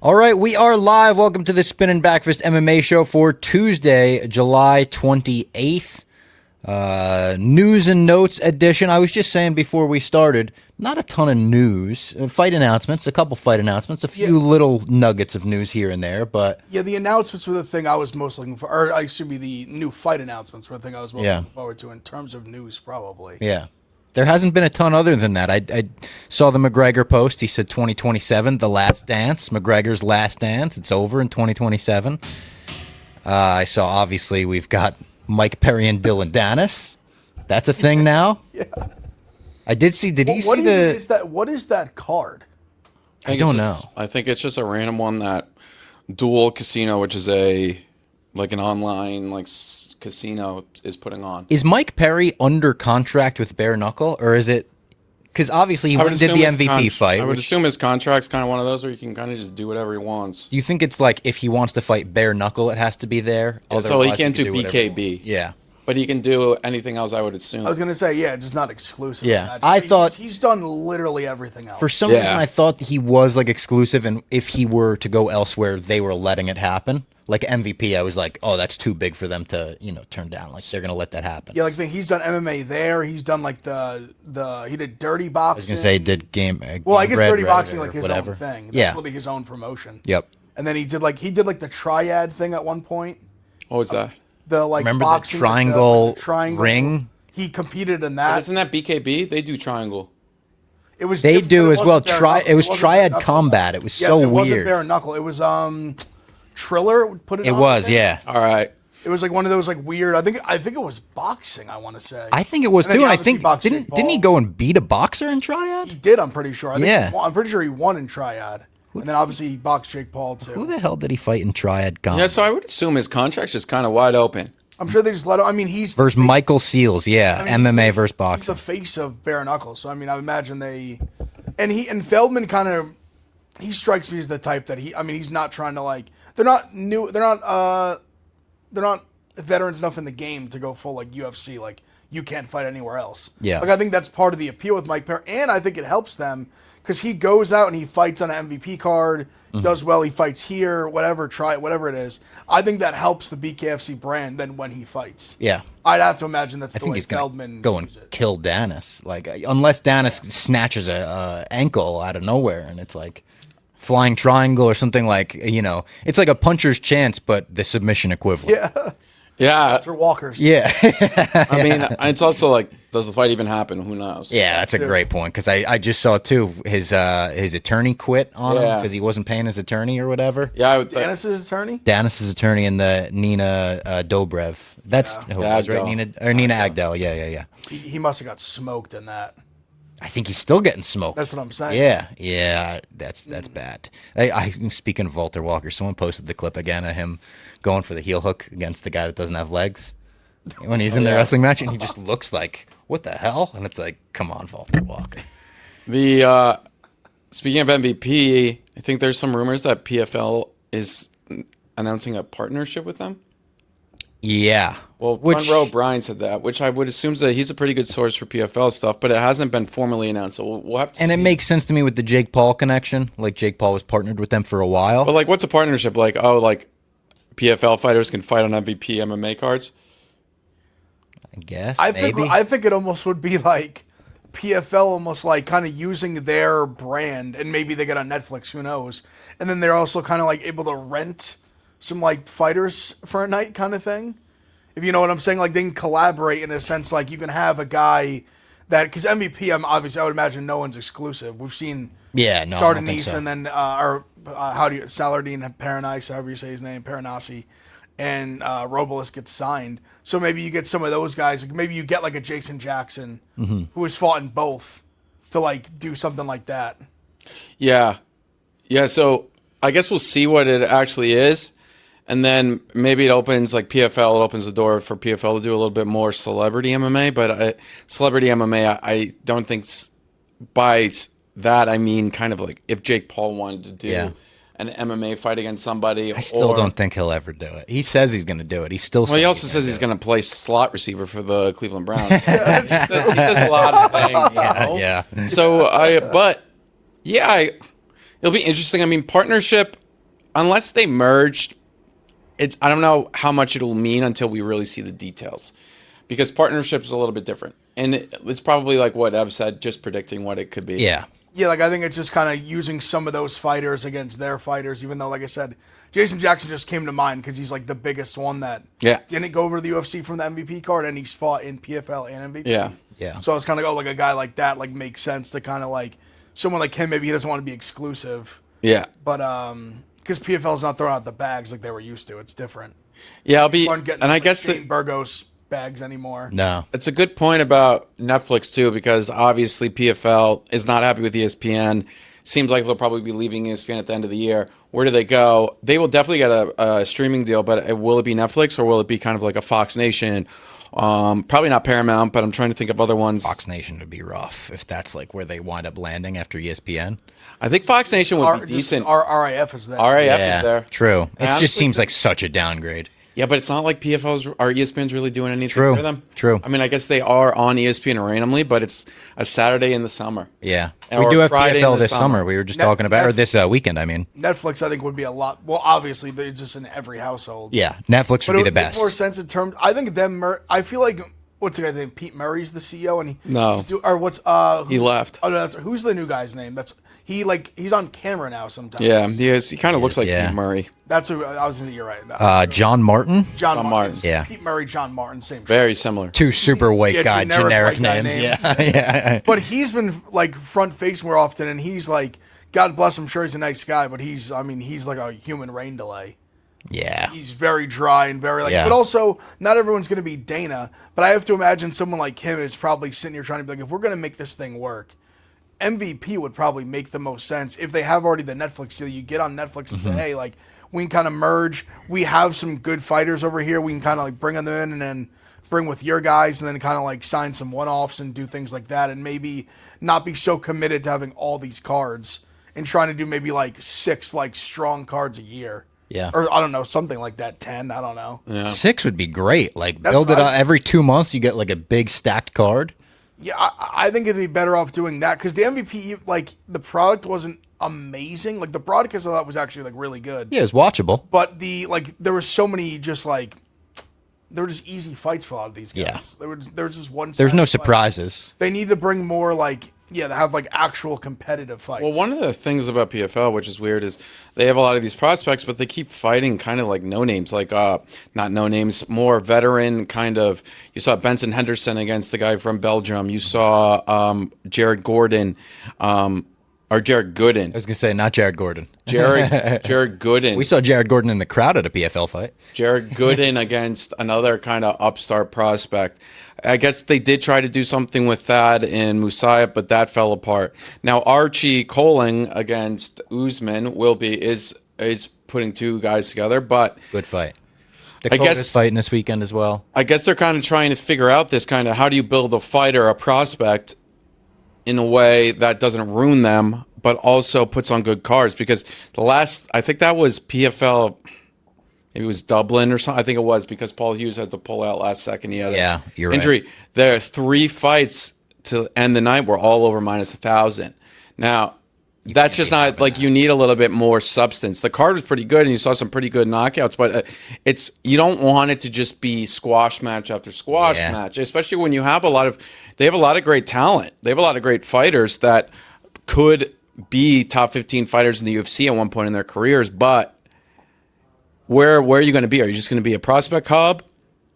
All right, we are live. Welcome to the Spinning Backfist MMA show for Tuesday, July 28th. News and notes edition. I was just saying before we started, not a ton of news. Fight announcements, a couple fight announcements, a few little nuggets of news here and there, but... Yeah, the announcements were the thing I was most looking for, or excuse me, the new fight announcements were the thing I was most looking forward to in terms of news, probably. Yeah. There hasn't been a ton other than that. I saw the McGregor post. He said 2027, the last dance. McGregor's last dance. It's over in 2027. I saw, obviously, we've got Mike Perry and Dylan Dennis. That's a thing now. Yeah. I did see, what is that card? I don't know. I think it's just a random one that Dual Casino, which is an online casino, is putting on. Is Mike Perry under contract with Bare Knuckle, or is it... Because obviously he did the MVP fight. I would assume his contract's kind of one of those where you can kind of just do whatever he wants. Do you think it's like if he wants to fight Bare Knuckle, it has to be there? Yeah, so he can't do BKB. Yeah. But he can do anything else, I would assume. I was going to say, yeah, just not exclusive. Yeah. I thought... He's done literally everything else. For some reason, I thought he was like exclusive, and if he were to go elsewhere, they were letting it happen. Like MVP, I was like, oh, that's too big for them to, turn down. Like, they're going to let that happen. Yeah, he's done MMA there. He's done, he did dirty boxing. I was going to say he did game well, I guess dirty boxing, his whatever. own thing. That's literally his own promotion. Yep. And then he did the triad thing at one point. What was that? Remember boxing, the triangle, triangle ring? He competed in that. But isn't that BKB? They do triangle. It was. They do as well. It was triad Knuckle. combat. It was so weird. It wasn't bare knuckle. It was Triller put it. It on, was, yeah. All right. It was like one of those weird. I think it was boxing. I want to say. I think it was too. And I think didn't he go and beat a boxer in triad? He did. I'm pretty sure. I'm pretty sure he won in triad. And then obviously he boxed Jake Paul too. Who the hell did he fight in triad combat? Yeah, so I would assume his contract's just kind of wide open. I'm sure they just let him. I mean, he's versus Michael Seals, MMA versus boxing. He's the face of bare knuckle, so I mean, I imagine and Feldman kind of he strikes me as the type that he's not trying to they're not veterans enough in the game to go full UFC you can't fight anywhere else. Yeah, I think that's part of the appeal with Mike Perry, and I think it helps them because he goes out and he fights on an MVP card, does well, he fights here, whatever it is. I think that helps the BKFC brand then when he fights. Yeah. I'd have to imagine that's I the think way he's Feldman go and kill Dennis. Unless Dennis snatches a ankle out of nowhere and it's like flying triangle or something it's like a puncher's chance, but the submission equivalent. Yeah. Yeah. That's for walkers. Yeah. I mean, it's also does the fight even happen? Who knows? Yeah, that's a great point because I just saw too his attorney quit on him because he wasn't paying his attorney or whatever. Yeah, Dennis's attorney. Dennis's attorney in the Nina Dobrev. That's who it was, right? Nina Agdal. Yeah. He must have got smoked in that. I think he's still getting smoked. That's what I'm saying. Yeah, that's bad. Speaking of Walter Walker, someone posted the clip again of him going for the heel hook against the guy that doesn't have legs when he's in the wrestling match, and he just looks like, what the hell? And it's like, come on, Walter Walker. The speaking of MVP, I think there's some rumors that PFL is announcing a partnership with them. Yeah. Well, Front Row Brian said that, which I would assume that he's a pretty good source for PFL stuff, but it hasn't been formally announced, so we'll have to see. And it makes sense to me with the Jake Paul connection. Jake Paul was partnered with them for a while. But what's a partnership? PFL fighters can fight on MVP MMA cards? I guess, I think it almost would be like PFL almost kind of using their brand, and maybe they get on Netflix, who knows? And then they're also kind of able to rent some fighters for a night kind of thing. If you know what I'm saying, they can collaborate in a sense, you can have a guy that, because MVP, I would imagine no one's exclusive. We've seen Sardinese and then Saladin Paranasi, however you say his name, Paranasi, and Robles gets signed. So maybe you get some of those guys. Maybe you get a Jason Jackson who has fought in both to do something like that. Yeah. So I guess we'll see what it actually is. And then maybe it opens, PFL, it opens the door for PFL to do a little bit more celebrity MMA. But celebrity MMA, I don't think by that I mean kind of if Jake Paul wanted to do an MMA fight against somebody. I still don't think he'll ever do it. He says he's going to do it. He also says he's going to play slot receiver for the Cleveland Browns. He says a lot of things. Yeah. So, it'll be interesting. I mean, partnership unless they merged, I don't know how much it'll mean until we really see the details, because partnership is a little bit different, and it's probably like what Ev said, just predicting what it could be. Yeah. Yeah, like I think it's just kind of using some of those fighters against their fighters, even though, like I said, Jason Jackson just came to mind because he's like the biggest one that didn't go over to the UFC from the MVP card, and he's fought in PFL and MVP. Yeah. So I was kind of like a guy like that like makes sense to kind of like someone like him. Maybe he doesn't want to be exclusive. Yeah. But because PFL's not throwing out the bags like they were used to, it's different. Yeah, And I guess the Burgos bags anymore. No. It's a good point about Netflix too, because obviously PFL is not happy with ESPN. Seems like they'll probably be leaving ESPN at the end of the year. Where do they go? They will definitely get a streaming deal, but will it be Netflix or will it be kind of like a Fox Nation? Probably not Paramount, but I'm trying to think of other ones. Fox Nation would be rough if that's like where they wind up landing after ESPN. I think Fox Nation would be decent. RIF is there. RIF is there. True. It Honestly, just seems like such a downgrade. Yeah, but it's not like PFL's or ESPN's really doing anything True. for them. True. I mean, I guess they are on ESPN randomly, but it's a Saturday in the summer. Yeah. Or We do have Friday in PFL the this summer. summer. We were just talking about, or this weekend, I mean. Netflix, I think, would be a lot. Well, obviously, they're just in every household. Yeah. Netflix would be it the make best. more sense in terms. I think them. I feel like what's the guy's name? Pete Murray's the CEO, and He left. Oh, no, who's the new guy's name? He's on camera now sometimes. Yeah, he is. He kind of looks like yeah. Pete Murray. That's who I was. You're right. John Martin? John Martin. Yeah. Pete Murray, John Martin, same. Very similar. Two super white Yeah, guy generic generic white guy names. names. Yeah. Yeah. But he's been like front facing more often, and he's like, God bless him, sure he's a nice guy, but he's like a human rain delay. Yeah. He's very dry and very like, Yeah. but also not everyone's going to be Dana. But I have to imagine someone like him is probably sitting here trying to be like, if we're going to make this thing work, MVP would probably make the most sense if they have already the Netflix deal. You get on Netflix and say, hey, like we can kind of merge. We have some good fighters over here. We can kind of like bring them in and then bring with your guys and then kind of like sign some one-offs and do things like that, and maybe not be so committed to having all these cards and trying to do maybe like 6 like strong cards a year. Yeah. Or I don't know, something like that, 10, I don't know. Yeah. 6 would be great. Like, That's build it what up every 2 months. You get like a big stacked card. Yeah, I think it'd be better off doing that because the MVP, like the product wasn't amazing. Like the broadcast I thought was actually like really good. Yeah, it's watchable. But there were so many just like, there were just easy fights for a lot of these guys. Yeah. There was just one. There's no fight. surprises. They need to bring more like, to have like actual competitive fights. Well, one of the things about PFL, which is weird, is they have a lot of these prospects, but they keep fighting kind of like no names, like not no names, more veteran kind of. You saw Benson Henderson against the guy from Belgium. You saw Jared Gordon, or Jared Gooden. I was going to say, not Jared Gordon. Jared Gooden. We saw Jared Gordon in the crowd at a PFL fight. Jared Gooden against another kind of upstart prospect. I guess they did try to do something with that in Musayev, but that fell apart. Now Archie Coling against Usman is putting two guys together, but Good fight. I Dakota's guess fighting this weekend as well. I guess they're kind of trying to figure out this kind of how do you build a fighter, a prospect, in a way that doesn't ruin them, but also puts on good cards. Because I think that was PFL. Maybe it was Dublin or something. I think it was because Paul Hughes had to pull out last second. He had an you're injury. right. There are 3 fights to end the night were all over minus 1,000. Now, that's just not like you need a little bit more substance. The card was pretty good, and you saw some pretty good knockouts, but you don't want it to just be squash match after squash match, especially when you have they have a lot of great talent. They have a lot of great fighters that could be top 15 fighters in the UFC at one point in their careers, but where are you going to be? Are you just going to be a prospect hub?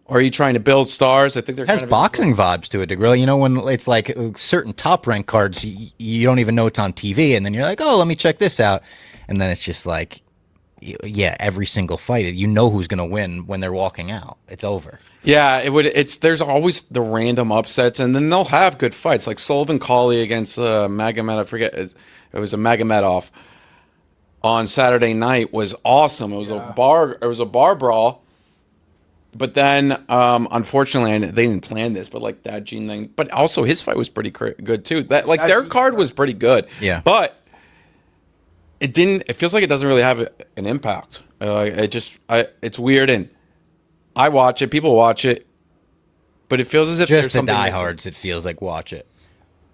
Or are you trying to build stars? I think they're It has kind of boxing vibes to a degree. You know, when it's like certain top rank cards, you don't even know it's on TV, and then you're like, oh, let me check this out. And then it's just like, yeah, every single fight, you know who's going to win when they're walking out. It's over. Yeah, there's always the random upsets, and then they'll have good fights, like Sullivan Cauley against Magomed. I forget, it was a Magomedov on Saturday night was awesome. It was a bar brawl, but then unfortunately they didn't plan this, but like that Gene thing. But also his fight was pretty good too. Their card was pretty good. Yeah, but it didn't. It feels like it doesn't really have an impact. It's weird, and I watch it. People watch it, but it feels as if just there's the something missing. diehards. It feels like watch it.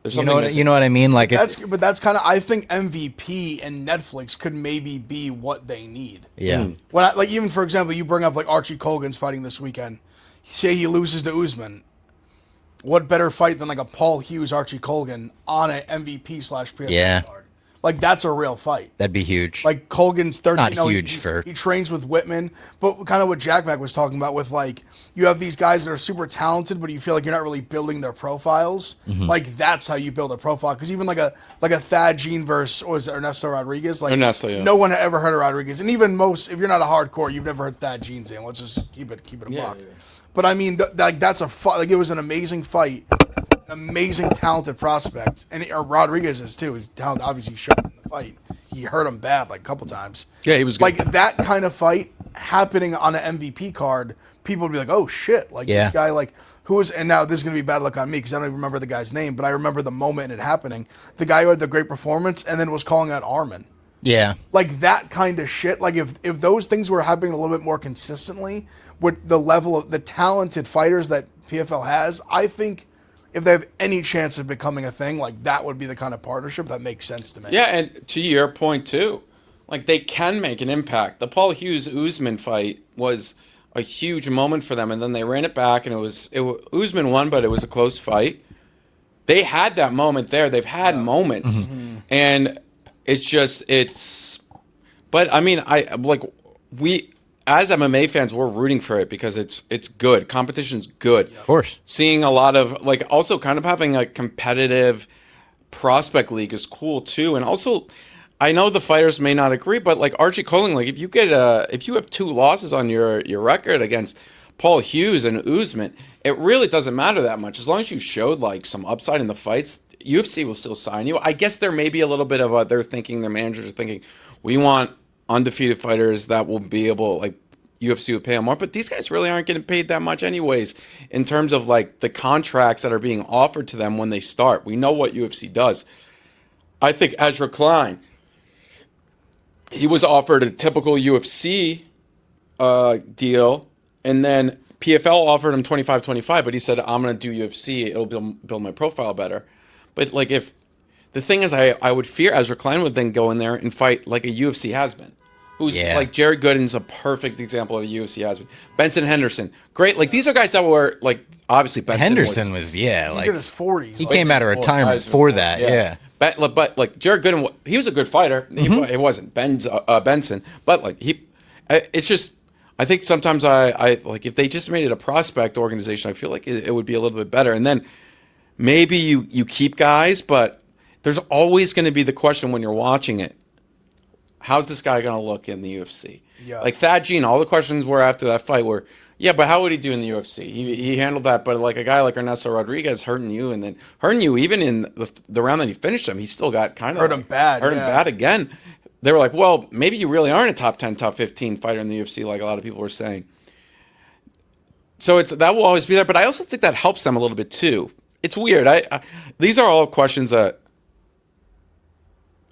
There's You something know what missing. you know what I mean? Like it's That's kind of, I think MVP and Netflix could maybe be what they need. yeah. When like even for example, you bring up like Archie Colgan's fighting this weekend. Say he loses to Usman. What better fight than like a Paul Hughes Archie Colgan on an MVP slash PFL Yeah. card? Like that's a real fight. That'd be huge. Like Colgan's 13. Not no, huge he, for- he trains with Whitman, but kind of what Jack Mack was talking about with like you have these guys that are super talented, but you feel like you're not really building their profiles. Mm-hmm. Like that's how you build a profile. Because even like a Thad Jean versus or is it Ernesto Rodriguez? Like Ernesto, yeah. no one had ever heard of Rodriguez, and even most if you're not a hardcore, you've never heard Thad Jean's name. Let's just keep it a buck. yeah. But I mean, like that's a fight. Like it was an amazing fight, amazing talented prospect, and Rodriguez is too. His talent obviously showed in the fight. He hurt him bad like a couple times. Yeah, he was good. Like that kind of fight happening on an MVP card. People would be like, "Oh shit!" Like Yeah. this guy, like who was. And now this is gonna be bad luck on me because I don't even remember the guy's name, but I remember the moment it happening. The guy who had the great performance and then was calling out Armin. Yeah. Like that kind of shit. Like if those things were happening a little bit more consistently with the level of the talented fighters that PFL has, I think if they have any chance of becoming a thing, like that would be the kind of partnership that makes sense to me. Yeah, and to your point too, like they can make an impact. The Paul Hughes Usman fight was a huge moment for them, and then they ran it back, and Usman won, but it was a close fight. They had that moment there. They've had moments, and But I mean, we as MMA fans, we're rooting for it because it's good. Competition's good. Of course. Seeing a lot of like also kind of having a competitive prospect league is cool too, and also I know the fighters may not agree, but like Archie Colling, like if you have 2 losses on your record against Paul Hughes and Usman, it really doesn't matter that much as long as you showed like some upside in the fights. UFC will still sign you. I guess there may be a little bit of they're thinking, their managers are thinking, we want undefeated fighters that will be able, like UFC would pay them more, but these guys really aren't getting paid that much anyways in terms of like the contracts that are being offered to them when they start. We know what UFC does. I think Ezra Klein, he was offered a typical UFC deal, and then PFL offered him 25-25, but he said, I'm going to do UFC. It'll build my profile better. But like if the thing is, I would fear Ezra Klein would then go in there and fight like a UFC has-been. Who's like Jared Gooden's a perfect example of a UFC has-been. Benson Henderson, great. Like these are guys that were like obviously Benson Henderson was He's like in his 40s. he Like, came out of retirement for that. Yeah. But like Jared Gooden, he was a good fighter. He wasn't Benson, but like it's just. I think sometimes I like if they just made it a prospect organization, I feel like it would be a little bit better. And then maybe you keep guys, but there's always going to be the question when you're watching it: how's this guy going to look in the UFC? Yeah. Like Thad Jean, all the questions were after that fight were, yeah, but how would he do in the UFC? He handled that, but like a guy like Ernesto Rodriguez hurting you, and then hurting you even in the round that he finished him, he still got kind of Hurt him bad, hurt him yeah. bad again. They were like, well, maybe you really aren't a top 10, top 15 fighter in the UFC, like a lot of people were saying. So that will always be there, but I also think that helps them a little bit too. It's weird. These are all questions that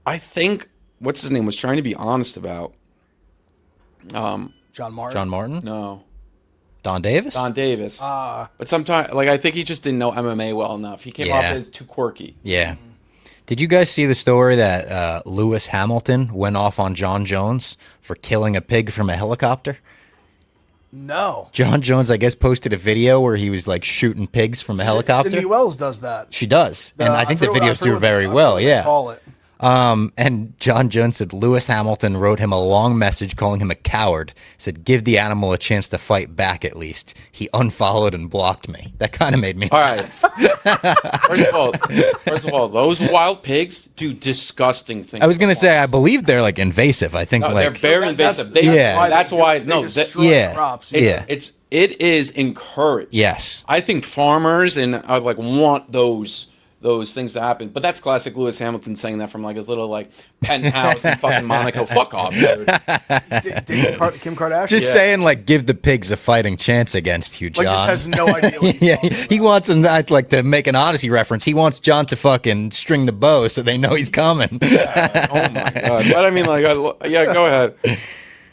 I think what's his name was trying to be honest about. John Martin. John Martin? No, Don Davis? Don Davis. But sometimes, like I think he just didn't know MMA well enough. He came off as too quirky. Yeah. Did you guys see the story that Lewis Hamilton went off on John Jones for killing a pig from a helicopter? No. John Jones, I guess, posted a video where he was like shooting pigs from a helicopter. Cindy Wells does that. She does, and I think the forget- videos forget do what very they- I well. forget what they Yeah. Call it. And John Jones said Lewis Hamilton wrote him a long message calling him a coward. Said, give the animal a chance to fight back at least. He unfollowed and blocked me. That kind of made me. All right. First of all, those wild pigs do disgusting things. I was going to say, I believe they're like invasive. I think No, like. they're very invasive. They, Yeah. That's why. They No, destroy yeah. crops. Yeah. it is encouraged. Yes. I think farmers and like want those things to happen. But that's classic Lewis Hamilton saying that from like his little like penthouse in fucking Monaco. Fuck off, dude. Kim Kardashian. Just saying, like, give the pigs a fighting chance against you, John. Like, just has no idea what he's Yeah, talking about. he wants him like to make an Odyssey reference. He wants John to fucking string the bow so they know he's coming. Oh my god. But I mean, like, yeah, go ahead.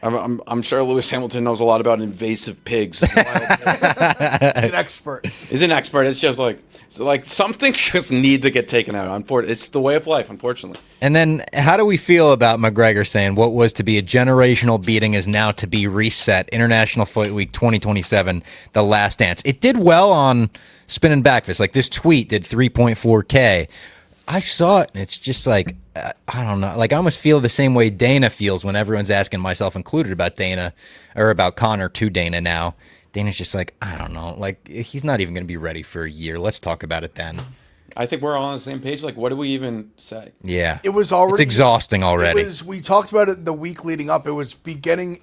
I'm sure Lewis Hamilton knows a lot about invasive pigs. He's an expert. He's an expert. It's just like some things just need to get taken out. It's the way of life, unfortunately. And then how do we feel about McGregor saying what was to be a generational beating is now to be reset? International Fight Week 2027, the last dance. It did well on Spinning Backfist. Like this tweet did 3.4K. I saw it, and it's just like, I don't know. Like, I almost feel the same way Dana feels when everyone's asking, myself included, about Dana or about Conor to Dana now. Dana's just like, I don't know. Like, he's not even going to be ready for a year. Let's talk about it then. I think we're all on the same page. Like, what do we even say? Yeah. It was already... It's exhausting already. We talked about it the week leading up. It was becoming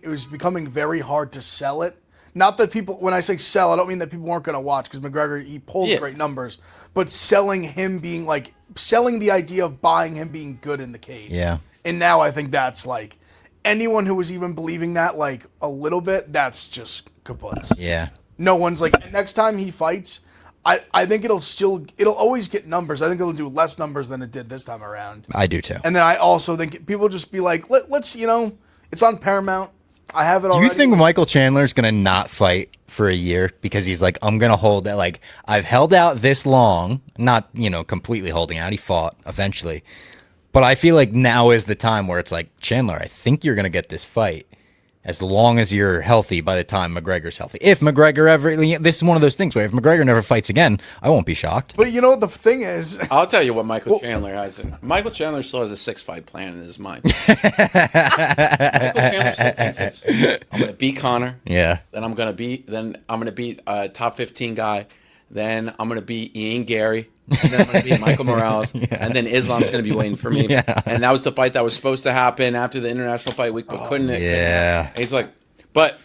very hard to sell it. Not that people, when I say sell, I don't mean that people weren't going to watch, because McGregor, he pulled great numbers, but selling him being like, selling the idea of buying him being good in the cage. Yeah. And now I think that's like, anyone who was even believing that like a little bit, that's just kaputs. Yeah. No one's like, next time he fights, I think it'll always get numbers. I think it'll do less numbers than it did this time around. I do too. And then I also think people just be like, let's, it's on Paramount. I have it already. Do you think Michael Chandler's going to not fight for a year because he's like, I'm going to hold that? Like, I've held out this long, not, completely holding out. He fought eventually. But I feel like now is the time where it's like, Chandler, I think you're going to get this fight as long as you're healthy by the time McGregor's healthy. If McGregor ever, this is one of those things where if McGregor never fights again, I won't be shocked. But you know what the thing is? I'll tell you what Michael Chandler has. Michael Chandler still has a 6-fight plan in his mind. Michael Chandler still thinks it's, I'm going to beat Conor. Yeah. Then I'm going to beat a top 15 guy. Then I'm going to beat Ian Gary. And then I'm going to beat Michael Morales. And then Islam's going to be waiting for me. Yeah. And that was the fight that was supposed to happen after the International Fight Week, but couldn't it? Yeah. And he's like, but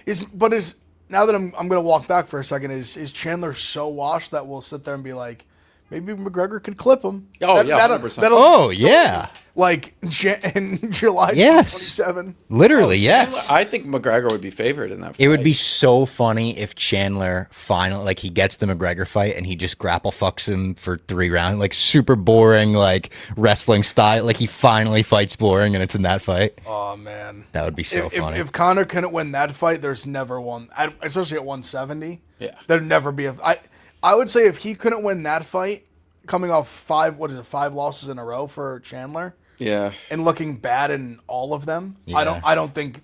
now that I'm going to walk back for a second, is Chandler so washed that we'll sit there and be like, maybe McGregor could clip him? Oh, yeah, 100%. That'll yeah. Like in July Yes. 27. Literally, Chandler, yes. I think McGregor would be favored in that fight. It would be so funny if Chandler finally, like, he gets the McGregor fight and he just grapple fucks him for 3 rounds, like super boring, like wrestling style. Like he finally fights boring and it's in that fight. Oh man, that would be so funny. If Conor couldn't win that fight, there's never one, especially at 170. Yeah, there'd never be I would say if he couldn't win that fight, coming off 5 losses in a row for Chandler. Yeah, and looking bad in all of them. Yeah. I don't think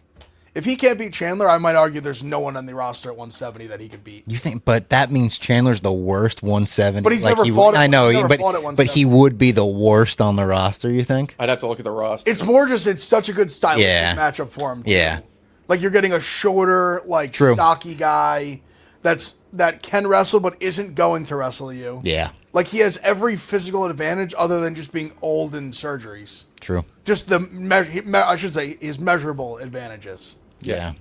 if he can't beat Chandler, I might argue there's no one on the roster at 170 that he could beat. You think, but that means Chandler's the worst 170. But he's never fought. I know, but he would be the worst on the roster. You think? I'd have to look at the roster. It's more just it's such a good stylistic matchup for him. Too. Yeah, like you're getting a shorter, like stocky guy that can wrestle but isn't going to wrestle you. Yeah. Like he has every physical advantage other than just being old in surgeries. True. Just I should say his measurable advantages. Yeah.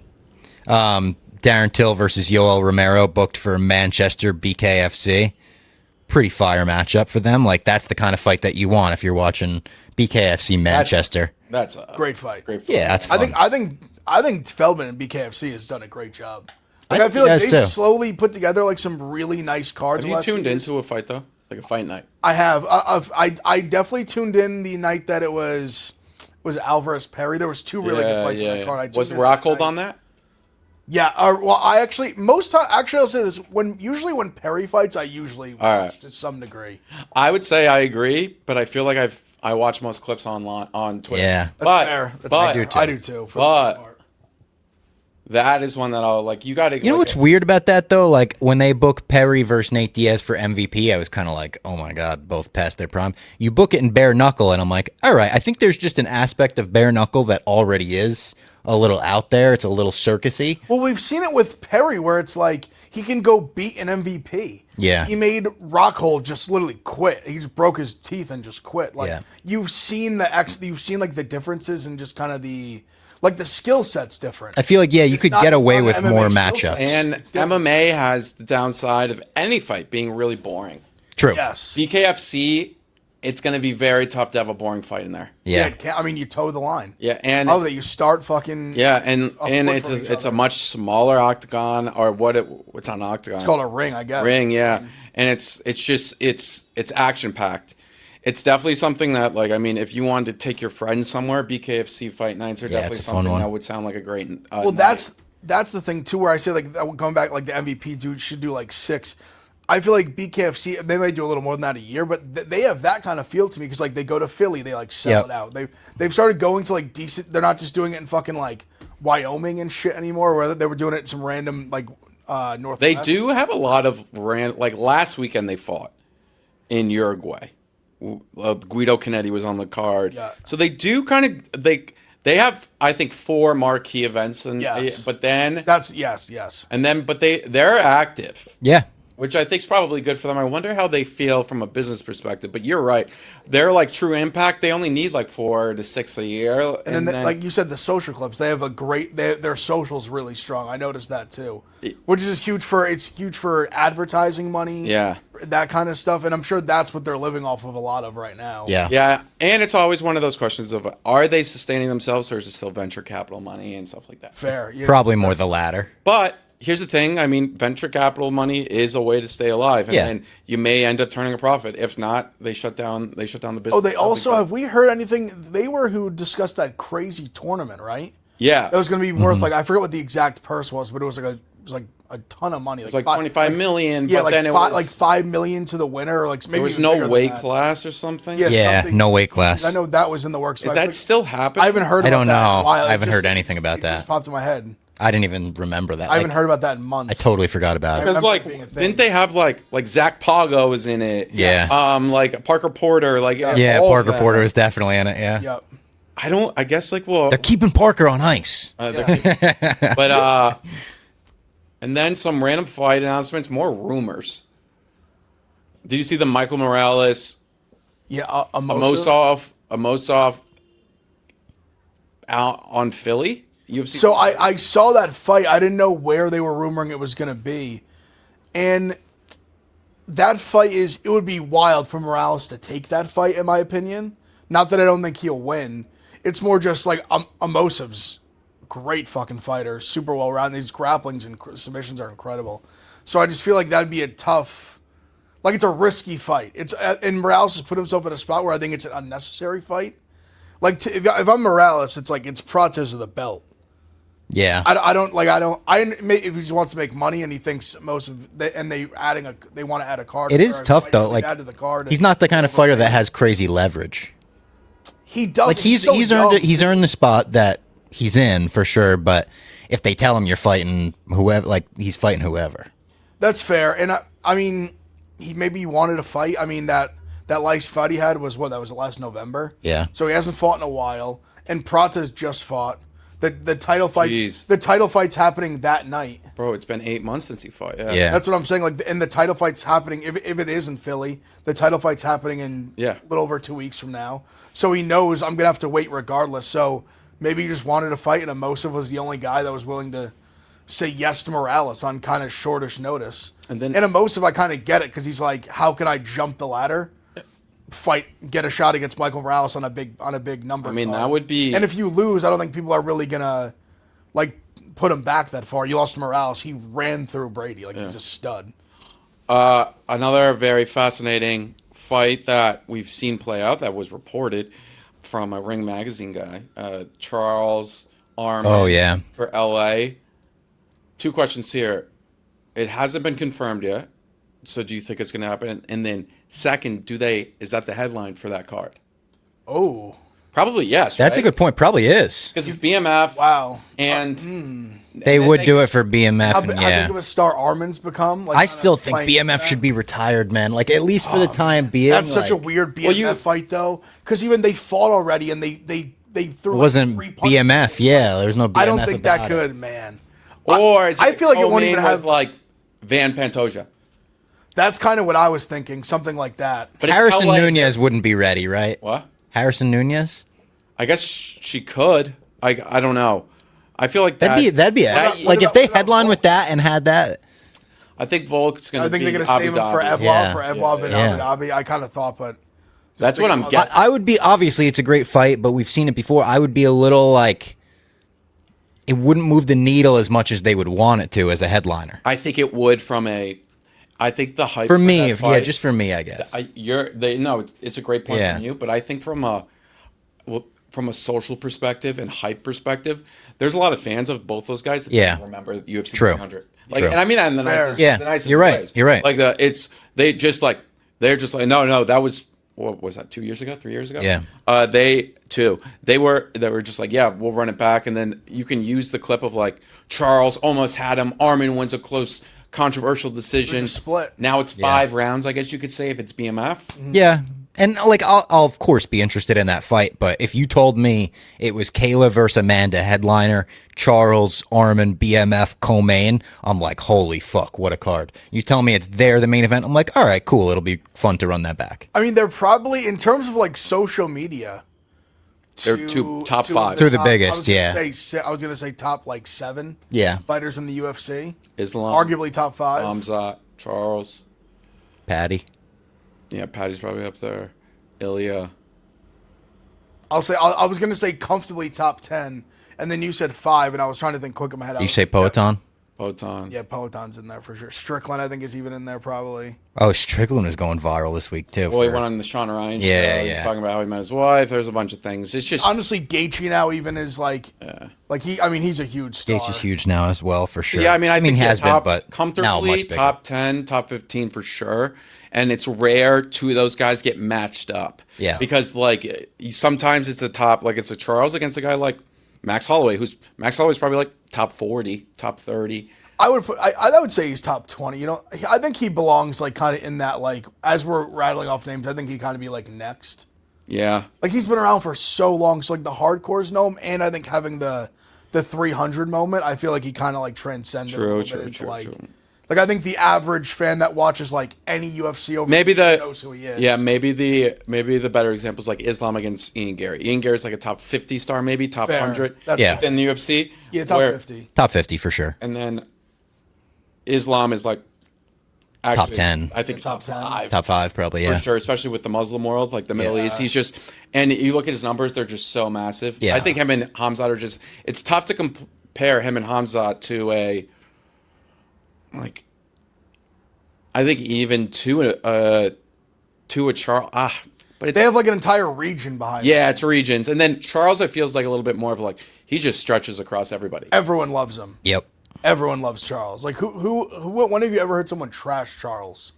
Darren Till versus Yoel Romero booked for Manchester BKFC. Pretty fire matchup for them. Like that's the kind of fight that you want if you're watching BKFC Manchester. That's a great fight. Great fight. Yeah, that's fun. I think Feldman and BKFC has done a great job. Like, I feel like they've slowly put together like some really nice cards. Have you tuned into a fight though? Like a fight night? I have. I definitely tuned in the night that it was Alvarez Perry. There was 2 really good fights in that card. Was Rockhold on that? Yeah. Well, I actually I'll say this. Usually when Perry fights, I usually watch to some degree. I would say I agree, but I feel like I watch most clips on Twitter. Yeah, that's fair. I do too. But that is one that I'll like. You got to. You know what's weird about that though? Like when they book Perry versus Nate Diaz for MVP, I was kind of like, oh my god, both past their prime. You book it in bare knuckle, and I'm like, all right. I think there's just an aspect of bare knuckle that already is a little out there. It's a little circusy. Well, we've seen it with Perry where it's like he can go beat an MVP. Yeah, he made Rockhold just literally quit. He just broke his teeth and just quit. Like you've seen like the differences and just kind of the skill set's different. I feel like, you could get away with more matchups. And MMA has the downside of any fight being really boring. True. Yes. BKFC, it's going to be very tough to have a boring fight in there. Yeah. You toe the line. Yeah. And that you start fucking. Yeah. And it's a much smaller octagon or what's on an octagon? It's called a ring, I guess. Ring. Yeah. And it's action packed. it's definitely something that, like, I mean, if you wanted to take your friends somewhere, BKFC fight nights are definitely it's a fun something one. that would sound like a great. Well, night. that's the thing too, where I say like going back, like the MVP dude should do like 6. I feel like BKFC they might do a little more than that a year, but they have that kind of feel to me because like they go to Philly, they like sell Yep. it out. They've started going to like decent. They're not just doing it in fucking like Wyoming and shit anymore. Where they were doing it in some random like Northwest. They do have a lot of like last weekend they fought in Uruguay. Guido Canetti was on the card. Yeah. So they do kind of they have, I think, 4 marquee events, and Yes. but then That's yes. and then but they're active. Yeah. Which I think is probably good for them. I wonder how they feel from a business perspective. But you're right. They're like True Impact. They only need like 4 to 6 a year. And then, like you said, the social clips, they have a great. Their socials really strong. I noticed that too, which is huge for advertising money. Yeah. That kind of stuff, and I'm sure that's what they're living off of a lot of right now. Yeah. Yeah, and it's always one of those questions of, are they sustaining themselves, or is it still venture capital money and stuff like that? Fair. Yeah. Probably more the latter. But here's the thing. I mean, venture capital money is a way to stay alive, and Yeah. then you may end up turning a profit. If not, they shut down the business. Oh, they also have we heard anything? They were who discussed that crazy tournament, right? Yeah. That was going to be worth like I forget what the exact purse was, but it was like a ton of money. It was like 25 million, Yeah, but like then it five, was like 5 million to the winner, or like maybe there was even no bigger than weight that. class or something. Yeah, Yeah, something- no weight class. I know that was in the works. Is but that like, still happening? I haven't heard. I About don't that in a know. while. I haven't It heard anything about it that. just popped in my head. I didn't even remember that. I haven't Like, heard about that in months. I totally forgot about it. Because remember like, it being a thing. didn't they have like Zach Pago was in it? Yeah. Like Parker Porter, like Yeah, all of Parker them. Porter is definitely in it. Yeah. Yep. I guess like, well, They're keeping Parker on ice. but and then some random fight announcements, more rumors. Did you see the Michael Morales, Yeah. Amosa. Amosov out on Philly? UFC So I saw that fight. I didn't know where they were rumoring it was going to be, and that fight it would be wild for Morales to take that fight, in my opinion. Not that I don't think he'll win. It's more just like Amosov's great fucking fighter, super well rounded. These grapplings and submissions are incredible. So I just feel like that'd be a tough, like it's a risky fight. It's and Morales has put himself in a spot where I think it's an unnecessary fight. Like if I'm Morales, it's like it's Prates of the belt. Yeah. If he just wants to make money and he thinks they want to add a card. It is or tough fight though. to Like add to the card he's and- not the kind of fighter that has crazy leverage. He does. Like he's so young. earned the spot that he's in for sure. But if they tell him you're fighting whoever, like he's fighting whoever. That's fair, and I mean, he wanted to fight. I mean that last fight he had was that was last November. Yeah. So he hasn't fought in a while, and Prates just fought. The title fight. Jeez. The title fight's happening that night. bro, it's been 8 months since he fought. Yeah. Yeah. That's what I'm saying. Like, and the title fight's happening. If it is in Philly, the title fight's happening in Yeah. a little over 2 weeks from now. So he knows I'm gonna have to wait regardless. So maybe he just wanted to fight, and Amosov was the only guy that was willing to say yes to Morales on kind of shortish notice. And then- Amosov, I kind of get it because he's like, how can I jump the ladder? Get a shot against Michael Morales on a big number. I mean, card. that would be. And if you lose, I don't think people are really gonna like put him back that far. You lost to Morales. He ran through Brady like he's a stud. Another very fascinating fight that we've seen play out that was reported from a Ring Magazine guy, Charles Arman. Oh, yeah. For LA. 2 questions here. It hasn't been confirmed yet. So do you think it's going to happen? And then second, is that the headline for that card? Oh, Probably yes. That's a good point. Probably is. Because it's BMF. wow. And They would do it for BMF. How And big yeah. of a star Armin's become? Like, I kinda still think playing BMF that? should be retired, man. Like at least for the time being. That's such a like, weird BMF fight though, because even they fought already and they threw. It like, wasn't 3 punches. BMF. Yeah, there's no BMF. I don't think that about it. could, man. or is I it feel like it won't co-main even with, have. like Van Pantoja. That's kind of what I was thinking, something like that. But it's Harrison LA. Nunez wouldn't be ready, right? What? Harrison Nunez? I guess she could. I don't know. I feel like That'd be that- like if they what about headline Volk? with that and had that. I think Volk's going I to think be they're going to Abu save him for Dhabi. Evlov, Yeah. in Yeah. Abu Dhabi. I kind of thought, but That's what I'm guessing. I would be obviously it's a great fight, but we've seen it before. I would be a little like it wouldn't move the needle as much as they would want it to as a headliner. I think it would from a. I think the hype For me, that fight, just for me, I guess. it's a great point Yeah. from you, but I think from a social perspective and hype perspective, there's a lot of fans of both those guys that Yeah. don't remember UFC True. 300. Like, True. and I mean that in the Fair. nicest, Yeah. the nicest You're right. ways. You're right. Like they're just like no, that was, what was that, 2 years ago, 3 years ago? Yeah. They were just like, yeah, we'll run it back, and then you can use the clip of like Charles almost had him, Armin wins a close controversial decision. split. Now it's 5 rounds, I guess you could say, if it's BMF. Yeah. And like I'll of course be interested in that fight, but if you told me it was Kayla versus Amanda headliner, Charles, Armin, BMF, co-main, I'm like, holy fuck, what a card. You tell me it's there, the main event, I'm like, all right, cool, it'll be fun to run that back. I mean, they're probably, in terms of like social media, They're top five. They're the top- biggest, I was gonna say top like 7 Yeah. fighters in the UFC. Islam, Arguably top 5. Hamzat, Charles. Patty. Yeah, Patty's probably up there. Ilya. I was gonna say comfortably top 10, and then you said 5, and I was trying to think quick in my head. You say Poetan? Potan. Yeah, Poetan's in there for sure. Strickland, I think, is even in there probably. Oh, Strickland is going viral this week too. Well, he went on the Sean Ryan Yeah, show. yeah. He's talking about how he met his wife. There's a bunch of things. It's just Honestly, Gaethje now even is like he's a huge star. Gaethje is huge now as well, for sure. yeah. I mean, he has top, been, but now comfortably much bigger. top 10, top 15 for sure. And it's rare two of those guys get matched up. Yeah. Because like sometimes it's a Charles against a guy like Max Holloway, Max Holloway's probably like top 40, top 30. I would say he's top 20. You know, I think he belongs like kind of in that, like, as we're rattling off names, I think he'd kind of be like next. Yeah. Like, he's been around for so long, so like the hardcores know him, and I think having the 300 moment, I feel like he kind of like transcended a little bit into like I think the average fan that watches like any UFC over knows who he is. Yeah, maybe the better example is like Islam against Ian Gary. Ian Gary's like a top 50 star, maybe top Fair. 100 Yeah. in the UFC. Yeah, top 50. Top 50 for sure. And then Islam is like actually, Top 10. I think it's top 10. 5. Top 5 probably, yeah. For sure, especially with the Muslim world, like the Middle East. He's just, and you look at his numbers, they're just so massive. Yeah. I think him and Hamzat are just, it's tough to compare him and Hamzat to I think even to a Charles. But They have like an entire region behind them. yeah, it's regions. And then Charles, it feels like a little bit more of like, he just stretches across everybody. Everyone loves him. Yep. Everyone loves Charles. Like when have you ever heard someone trash Charles?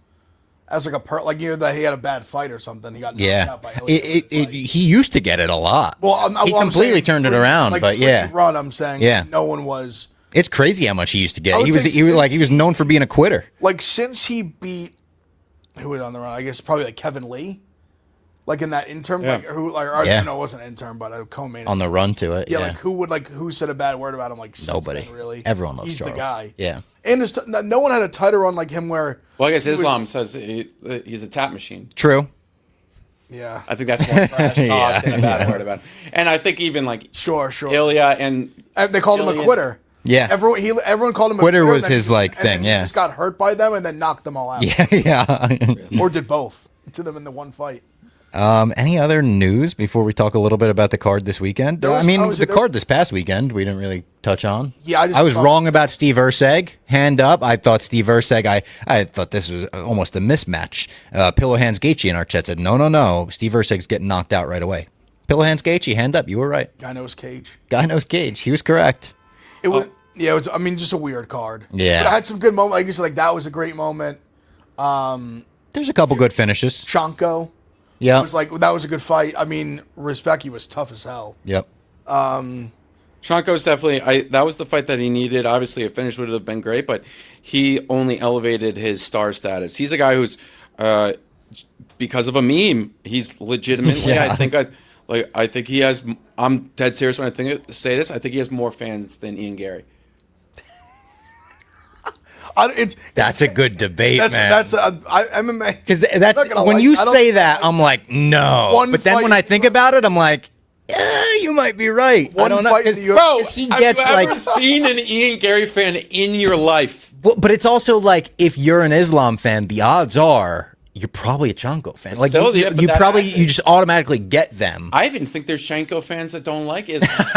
As like like, you know, that he had a bad fight or something. He got knocked out by Ilya. He used to get it a lot. Well, he completely turned it around, but yeah. Run, I'm saying. Yeah. No one was. It's crazy how much he used to get. I would He was say he was known for being a quitter. Like, since he beat, who was on the run? I guess probably like Kevin Lee. Like in that interim, Yeah. like no, it wasn't intern, but a co-main. On the run to it. yeah, Yeah. who said a bad word about him? Like, since Nobody. then, really. Everyone loves He's Charles. the guy. Yeah. And no one had a tighter run like him where. Well, I guess he was- Islam says he's a tap machine. True. Yeah. I think that's more trash talk Yeah. than a bad word about him. And I think even like Sure. Ilya and They called him a Ilya- quitter. Yeah. Everyone called him a Quitter quitter. was and then his, he like, and then thing, he yeah. just got hurt by them and then knocked them all out. Yeah. Yeah. Or did both to them in the one fight. Any other news before we talk a little bit about the card this weekend? The card this past weekend we didn't really touch on. Yeah, I was wrong about Steve Erceg. Hand up. I thought Steve Erceg. I thought this was almost a mismatch. Pillow Hands Gaethje and Archette said no. Steve Erceg's getting knocked out right away. Pillow Hands Gaethje. Hand up. You were right. Guy knows Cage. Guy knows Cage. He was correct. It was. Yeah, it was. I mean, just a weird card. Yeah. But I had some good moments. Like you said, like that was a great moment. There's a couple good finishes. Chanko. Yeah. Was like that was a good fight. I mean, Respect, he was tough as hell. Yep. Chanko's definitely. That was the fight that he needed. Obviously, a finish would have been great, but he only elevated his star status. He's a guy who's, because of a meme, he's legitimately. Yeah. I think he has. I'm dead serious when say this. I think he has more fans than Ian Gary. That's a good debate, man. That's MMA. Because that's when you say that, I'm like, no. But then when I think about it, I'm like, you might be right. I don't know. Fight in the UFC. Bro, he gets have you like ever seen an Ian Gary fan in your life? But it's also like if you're an Islam fan, the odds are you're probably a Chanko fan. Like Still, yeah, but that you just automatically get them. I even think there's Chanko fans that don't like Islam.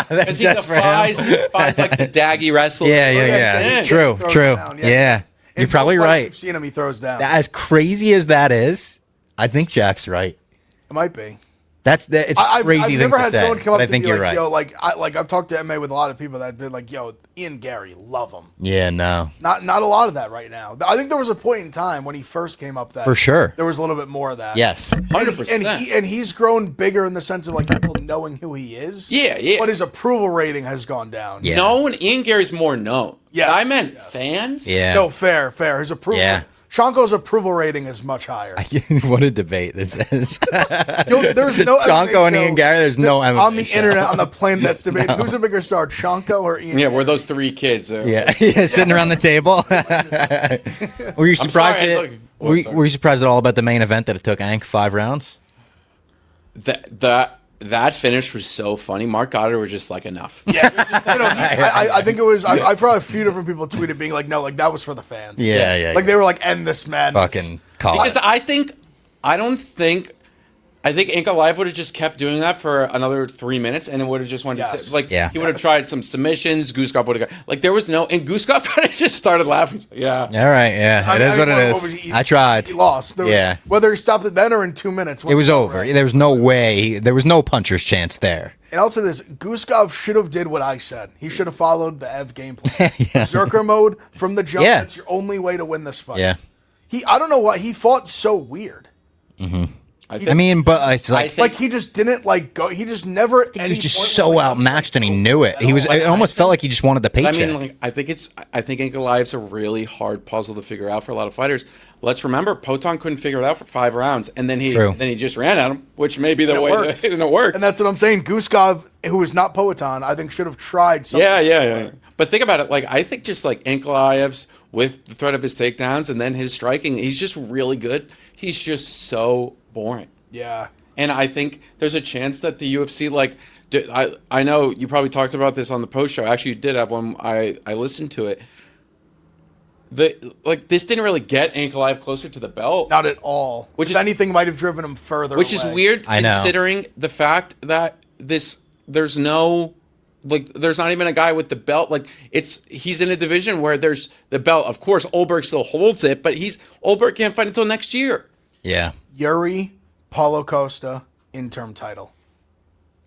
Because he Just for him. defies like the daggy wrestler. Yeah. Yeah. True. Throw it True. down, Yeah. You're probably both fights right. We've seen him. He throws down. As crazy as that is, I think Jack's right. It might be. It's crazy I've thing never to had say, someone come but up I to think me you're like, right. yo, I've talked to MMA with a lot of people that have been like, yo, Ian Gary, love him. Yeah, no. Not a lot of that right now. I think there was a point in time when he first came up that For sure. there was a little bit more of that. Yes. 100%. And he's grown bigger in the sense of like people knowing who he is. Yeah. But his approval rating has gone down. Yeah. Known, Ian Gary's more known. Yes, I meant yes. fans. Yeah. No, fair. His approval. Yeah. Shanko's approval rating is much higher. What a debate this is. There's no Shanko and MMA Ian Gary, there's no MMA on the show. internet on the planet that's debating who's a bigger star, Shanko or Ian. Yeah, we're those three kids. Yeah, sitting around the table. Were you surprised? sorry, Were you surprised at all about the main event that it took Ank 5 rounds? That finish was so funny. Mark Goddard was just like, enough. Yeah, I think it was. I've heard a few different people tweeted being like, no, like that was for the fans. Yeah. Like they were like, end this madness. Fucking call Because it. I think Inca Live would have just kept doing that for another 3 minutes, and it would have just went Yes. to like Yeah. he would have tried some submissions. Gooskop would have got like there was no, and Gooskop kind of just started laughing. He's like, yeah, All right, yeah, it is what it is. I tried. He lost. Yeah. Whether he stopped it then or in 2 minutes. It was over. There was no way. There was no puncher's chance there. And I'll say this: Guskov should have did what I said. He should have followed the Ev game plan. Berserker mode from the jump. Yeah. That's your only way to win this fight. Yeah. I don't know why he fought so weird. I mean, but it's like, Like he just didn't like go. He just never. he was just so outmatched, and he knew it. He was. It almost felt like he just wanted the I paycheck. mean, like, I think Inca Live's a really hard puzzle to figure out for a lot of fighters. Let's remember, Poton couldn't figure it out for 5 rounds, and then he just ran at him, which may be the way worked. and it worked. And that's what I'm saying. Guskov, who is not Poatan, I think should have tried something. Yeah. But think about it. Like I think just like Ankalaev's with the threat of his takedowns and then his striking, he's just really good. He's just so boring. Yeah. And I think there's a chance that the UFC, like, I know you probably talked about this on the post show. Actually, you did have one. I listened to it. This didn't really get Ankalaev closer to the belt. Not at all. Which If is- anything, might have driven him further. Which is away. weird I know. considering the fact that there's no, like, there's not even a guy with the belt. Like, he's in a division where there's the belt. Of course, Olberg still holds it, but Olberg can't fight until next year. Yeah. Yuri, Paulo Costa, interim title.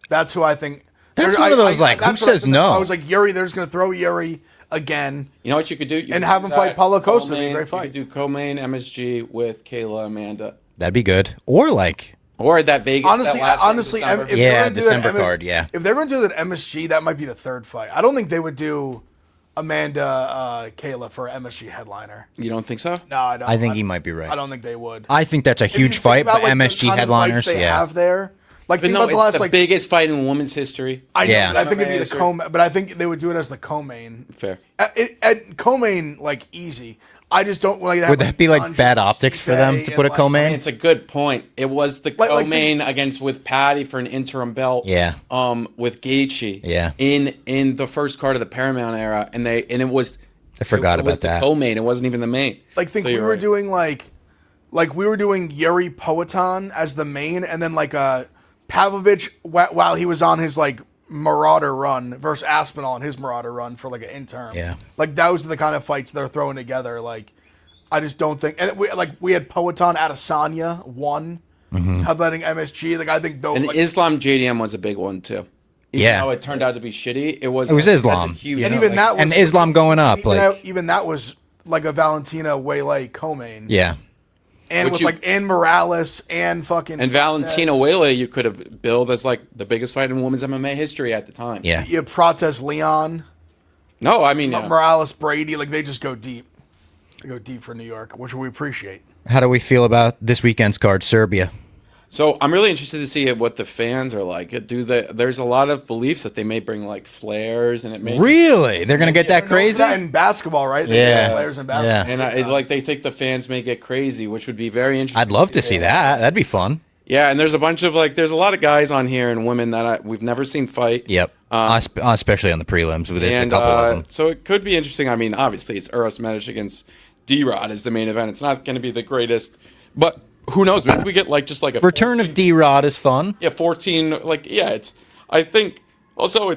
That's who I think. That's one of those, like, who that's what I says said. no? I was like, Yuri, they're just going to throw Yuri again. You know what you could do? You And could have do him fight that Paulo Costa. It'd be a co-main- great fight. You could do co-main MSG with Kayla Amanda. That'd be good. Or like, Or that Vegas. Honestly, that last one in honestly, December. if they're Yeah, gonna do that December card, yeah. If they're going to do that MSG, that might be the third fight. I don't think they would do Amanda Kayla for MSG headliner. You don't think so? No, I don't. I think he might be right. I don't think they would. I think that's a If you huge think fight, about, but like, the MSG kind of headliners, fights they yeah. have there. Like But think no, about the it's last the like biggest fight in women's history. I know, Yeah. but I think it'd be the MMA, co-main, but I think they would do it as the co-main. Fair. At co-main, like easy. I just don't like. Would that be like bad optics for them to put a I co-main? mean, it's a good point. It was the Like, co-main against with Patty for an interim belt. Yeah. With Gaethje. Yeah. In the first card of the Paramount era, and it was. I forgot it was about that. The co-main. It wasn't even the main. Like think So we you're were right. doing like we were doing Yuri Poatan as the main, and then like Pavlovich while he was on his like Marauder run versus Aspinall on his Marauder run for like an interim. Yeah. Like those are the kind of fights they're throwing together. Like I just don't think. And we had Poatan Adesanya won, headlining MSG. Like I think though. And like, Islam JDM was a big one too. Even Yeah. though it turned out to be shitty, it was. was that's Islam. a huge, and you know, even like- that was and Islam going up, even like, that, even that was like a Valentina Waylay co-main. yeah. And Which with you- like Ann Morales and fucking And Valentina Whaley, you could have billed as like the biggest fight in women's MMA history at the time. Yeah. You have Prates Leon, No, I mean, yeah. Morales Brady. Like they just go deep. They go deep for New York, which we appreciate. How do we feel about this weekend's card, Serbia? So I'm really interested to see what the fans are like. There's a lot of belief that they may bring like flares, and it may Really? They're going to get that Known for crazy? that in basketball, right? They Yeah. do players in basketball. and they think the fans may get crazy, which would be very interesting. I'd love to see that. That'd be fun. Yeah, and there's a bunch of there's a lot of guys on here and women that we've never seen fight. Yep. Especially on the prelims with a And couple of them. so it could be interesting. I mean, obviously, it's Uros Medic against D-Rod as the main event. It's not going to be the greatest, but who knows? Maybe we get just like a Return of D-Rod is fun. Yeah, 14. It's. I think Also,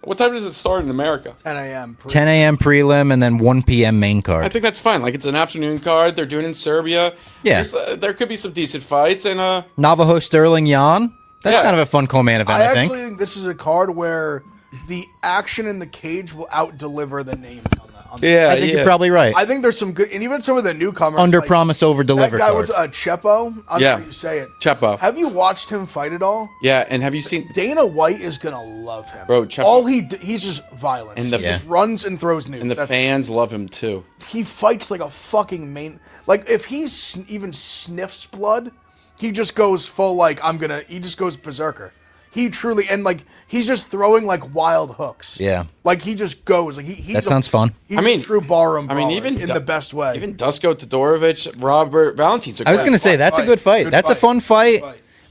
what time does it start in America? 10 a.m. 10 a.m. prelim and then 1 p.m. main card. I think that's fine. Like, it's an afternoon card. They're doing it in Serbia. Yeah. There could be some decent fights. And Navajo Sterling Jan. That's Yeah. kind of a fun co-main event, I I think. actually think this is a card where the action in the cage will out-deliver the names on the yeah, I think you're probably right. I think there's some good, and even some of the newcomers. Under like, promise, over deliver. That guy was Chepo. I don't know how you say it. Chepo. Have you watched him fight at all? Yeah, and have you seen... Dana White is gonna love him, Bro, Chepo- all he's just violence. And He just runs and throws nudes. And the fans love him, too. He fights like a fucking like if he even sniffs blood, he just goes full like he just goes berserker. He truly, and like he's just throwing like wild hooks. Yeah. Like he just goes like he's That sounds fun. He's a true barroom brawler even in the best way. Even Dusko Todorovic, Robert Valentine's. I was going to say, that's a good fight. That's a fun fight.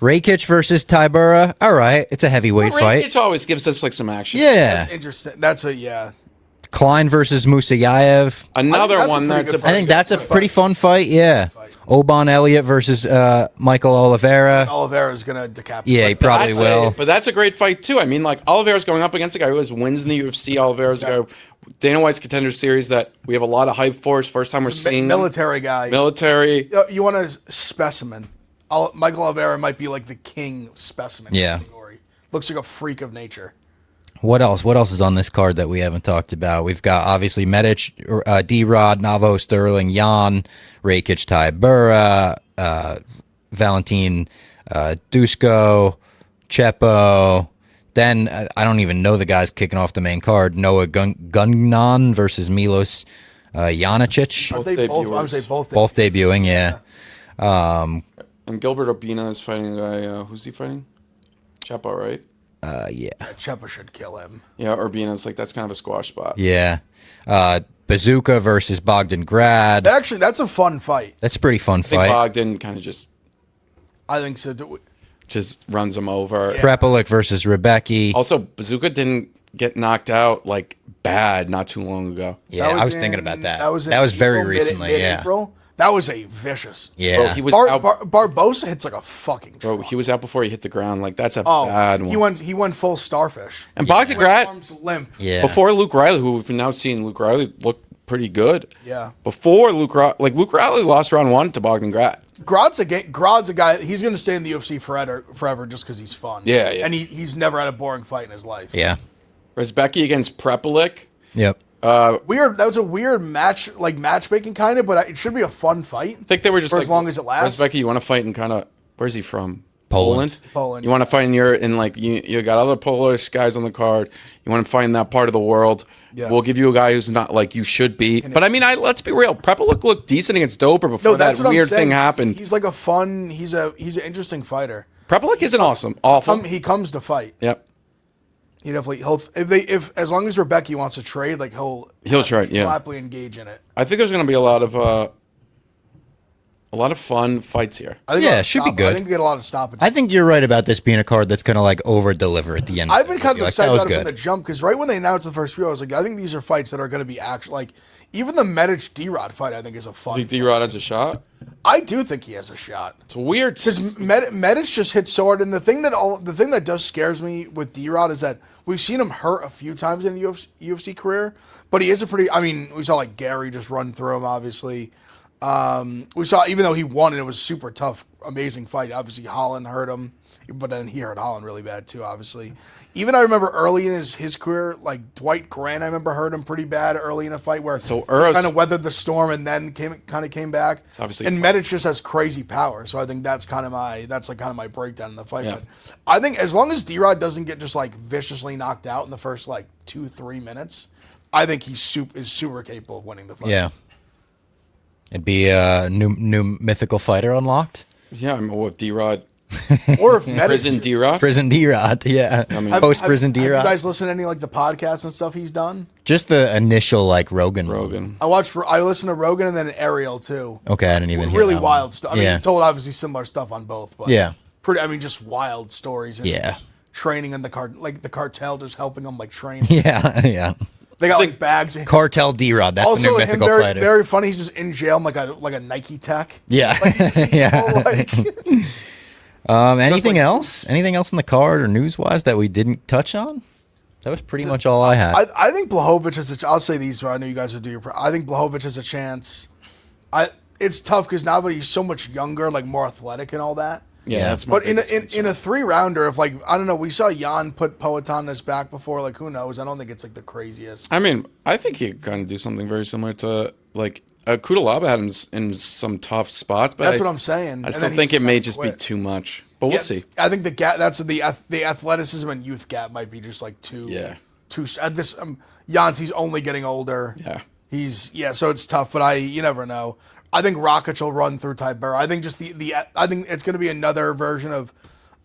Rakic versus Tybura. All right. It's a heavyweight fight. Rakic always gives us like some action. Yeah. That's interesting. That's a yeah. Klein versus Musayev. Another that's a one pretty that's good a fight. I think that's a pretty fun fight. Yeah. Oban Elliott versus Michael Oliveira. Oliveira's gonna decapitate. Yeah, he probably That's will. But that's a great fight too. I mean, like Oliveira's going up against a guy who has wins in the UFC. Oliveira's a guy, Dana White's Contender Series that we have a lot of hype for. It's the first time we're seeing military guy. Military. You want a specimen? Michael Oliveira might be like the king specimen. Yeah. Category. Looks like a freak of nature. What else? What else is on this card that we haven't talked about? We've got obviously Medic, D-Rod, Navajo Sterling, Jan, Rakic, Tybura, Valentin Dusko, Chepo. Then I don't even know the guys kicking off the main card. Noah Gungnan versus Milos Janicic. Are they both? I would say both. Both debuting, yeah. And Gilbert Urbina is fighting a guy. Who's he fighting? Chapo, right? Yeah. Chepa should kill him. Yeah, Urbina's like that's kind of a squash spot. Yeah. Bazooka versus Bogdan Grad. Actually, that's a fun fight. That's a pretty fun I think fight. Bogdan kind of just I think so. runs him over. Prepelic versus Rebecki. Also, Bazooka didn't get knocked out like bad not too long ago. Yeah, I was thinking about that. That was in very April, recently, yeah. April. That was a vicious. Yeah. Bro, he was out. Barbosa hits like a fucking. Bro, he was out before he hit the ground. Like that's a Oh, bad one. he went full starfish. And Bogdan Grad, Arms limp. Yeah. before Luke Riley, who we've now seen Luke Riley look pretty good. Yeah. Before Luke Riley lost round 1 to Bogdan Grad. Grad's a guy. He's going to stay in the UFC forever just because he's fun. Yeah, yeah. And he's never had a boring fight in his life. Yeah. Rezbecki against Prepelic. Yep. Weird. That was a weird matchmaking kind of, but it should be a fun fight. I think they were just for like, as long as it lasts. Rezbecki, you want to fight in kind of, where's he from? Poland. Poland. You want to fight you got other Polish guys on the card. You want to find that part of the world. Yeah. We'll give you a guy who's not like you should be. But I mean, let's be real. Prepelic looked decent against Doper before that what I'm weird saying. thing happened. He's like a fun. He's an interesting fighter. Prepelic isn't awful. He comes to fight. Yep. He definitely if as long as Rebecca wants to trade, like he'll trade. Yeah. He'll happily engage in it. I think there's going to be a lot of fun fights here. I think Yeah, it should be good. I think we get a lot of stoppage. I think you're right about this being a card that's going to like over deliver at the end. I've been kind of Like, excited that was about it from good. the jump because right when they announced the first few, I was like, I think these are fights that are going to be actually like even the Medic D-Rod fight. I think is a fun. Do you think D-Rod has a shot? I do think he has a shot. It's weird. Because Medic just hits so hard, and the thing that does scares me with D-Rod is that we've seen him hurt a few times in the UFC career, but he is a pretty. I mean, we saw like Gary just run through him. Obviously, we saw even though he won and it was super tough, amazing fight. Obviously, Holland hurt him, but then he hurt Holland really bad too. Obviously, even I remember early in his career, like Dwight Grant, I remember hurt him pretty bad early in a fight where So he Uros- kind of weathered the storm and then came back. obviously And tough. Medic just has crazy power, so I think that's kind of my breakdown in the fight. Yeah. But I think as long as D-Rod doesn't get just like viciously knocked out in the first like 2-3 minutes, I think he's super capable of winning the fight. Yeah. It'd be a new mythical fighter unlocked. Yeah, I mean, what D-Rod? Or if Medic Prison D-Rod? Prison D-Rod, yeah. mean- Post prison Have you D-Rod. guys listened to any like the podcasts and stuff he's done? Just the initial like Rogan. Rogan. I listened to Rogan and then Ariel too. Okay, I didn't even hear Really that wild one. stuff. I mean, Yeah. he told obviously similar stuff on both, but Yeah. pretty. I mean, just wild stories. And Yeah. just training in the cartel, just helping them like train. Yeah, yeah. They got like bags. Cartel D-Rod. That's the Also, new him mythical very, fighter. very funny. He's just in jail, like a Nike tech. Yeah. yeah. Like, Anything else? Anything else in the card or news-wise that we didn't touch on? That was pretty much all I had. I think Blachowicz has I'll say these, I know you guys will do your. I think Blachowicz has a chance. It's tough because now that he's so much younger, like more athletic and all that. Yeah, that's my But in a 3-rounder, if like I don't know, we saw Jan put Poatan on his back before. Like who knows? I don't think it's like the craziest. I mean, I think he could kind of do something very similar to like Kudalaba had him in some tough spots, but That's what I'm saying. I still think it may just be too much, but we'll see. I think the gap. That's the athleticism and youth gap might be just like too. Yeah. Too at this. Jans, he's only getting older. Yeah. So it's tough, but you never know. I think Rakic will run through Tybura. I think just I think it's going to be another version of,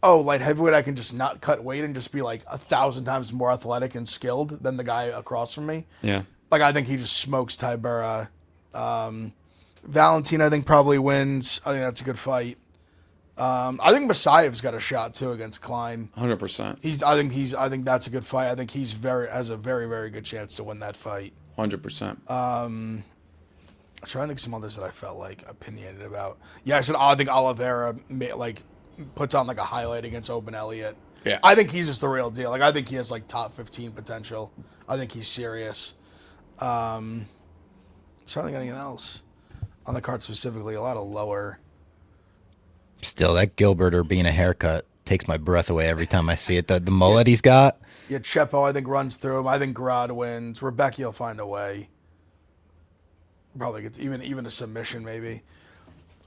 light heavyweight. I can just not cut weight and just be like 1,000 times more athletic and skilled than the guy across from me. Yeah. Like I think he just smokes Tybura. Valentin, I think probably wins. I think that's a good fight. I think Masayev's got a shot too against Klein. 100%. I think that's a good fight. I think he's has a very, very good chance to win that fight. 100%. I'm trying to think of some others that I felt like opinionated about. Yeah, I think Oliveira puts on like a highlight against Open Elliott. Yeah. I think he's just the real deal. Like I think he has like top 15 potential. I think he's serious. Trying to think of anything else on the card specifically. A lot of lower. Still, that Gilberter being a haircut takes my breath away every time I see it. The mullet he's got. Yeah, Chepo, I think, runs through him. I think Garad wins. Rebecca will find a way. Probably gets even a submission, maybe.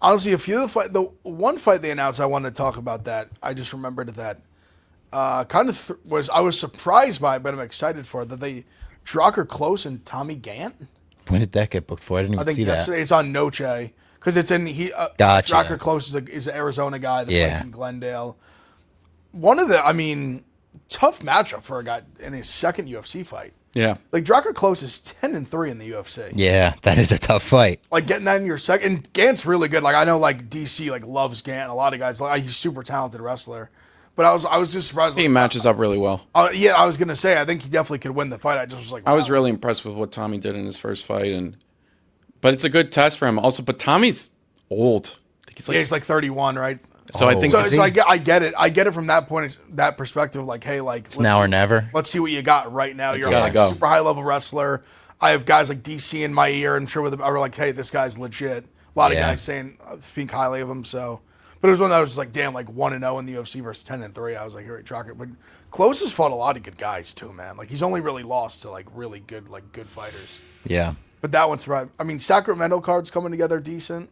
Honestly, the one fight they announced, I wanted to talk about that. I just remembered that I was surprised by it, but I'm excited for it, that they Drucker Close and Tommy Gant. When did that get booked for? I didn't even I think see yesterday. that. It's on Noche because it's in Gotcha. Drucker Close is an Arizona guy that fights in Glendale. Tough matchup for a guy in his second UFC fight. Yeah. Like Drucker Close is 10-3 in the UFC. Yeah, that is a tough fight. Like getting that in your second. Gant's really good. Like I know like DC loves Gant. A lot of guys he's a super talented wrestler. But I was just surprised. He matches up really well. Yeah, I was gonna say I think he definitely could win the fight. I just was like, wow. I was really impressed with what Tommy did in his first fight, but it's a good test for him. Also, but Tommy's old. I think he's like 31, right? So I think I get it. I get it from that point, that perspective. Like, hey, it's now or never. Let's see what you got right now. You're like a super high level wrestler. I have guys like DC in my ear. I'm sure with them, are like, hey, this guy's legit. A lot of guys speak highly of him. So, but it was one that was just like, damn, like 1-0 in the UFC versus 10-3. I was like, here, Drucker. But Close has fought a lot of good guys too, man. Like he's only really lost to like really good fighters. Yeah. But that one's right. I mean, Sacramento cards coming together decent.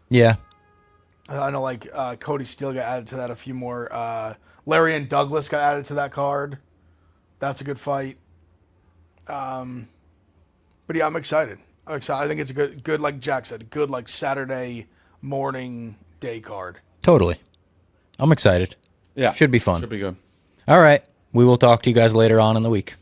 Yeah. I know, like, Cody Steele got added to that. A few more. Larry and Douglas got added to that card. That's a good fight. But yeah, I'm excited. I think it's a good, like Jack said, good, like, Saturday morning day card. Totally. I'm excited. Yeah. Should be fun. Should be good. All right. We will talk to you guys later on in the week.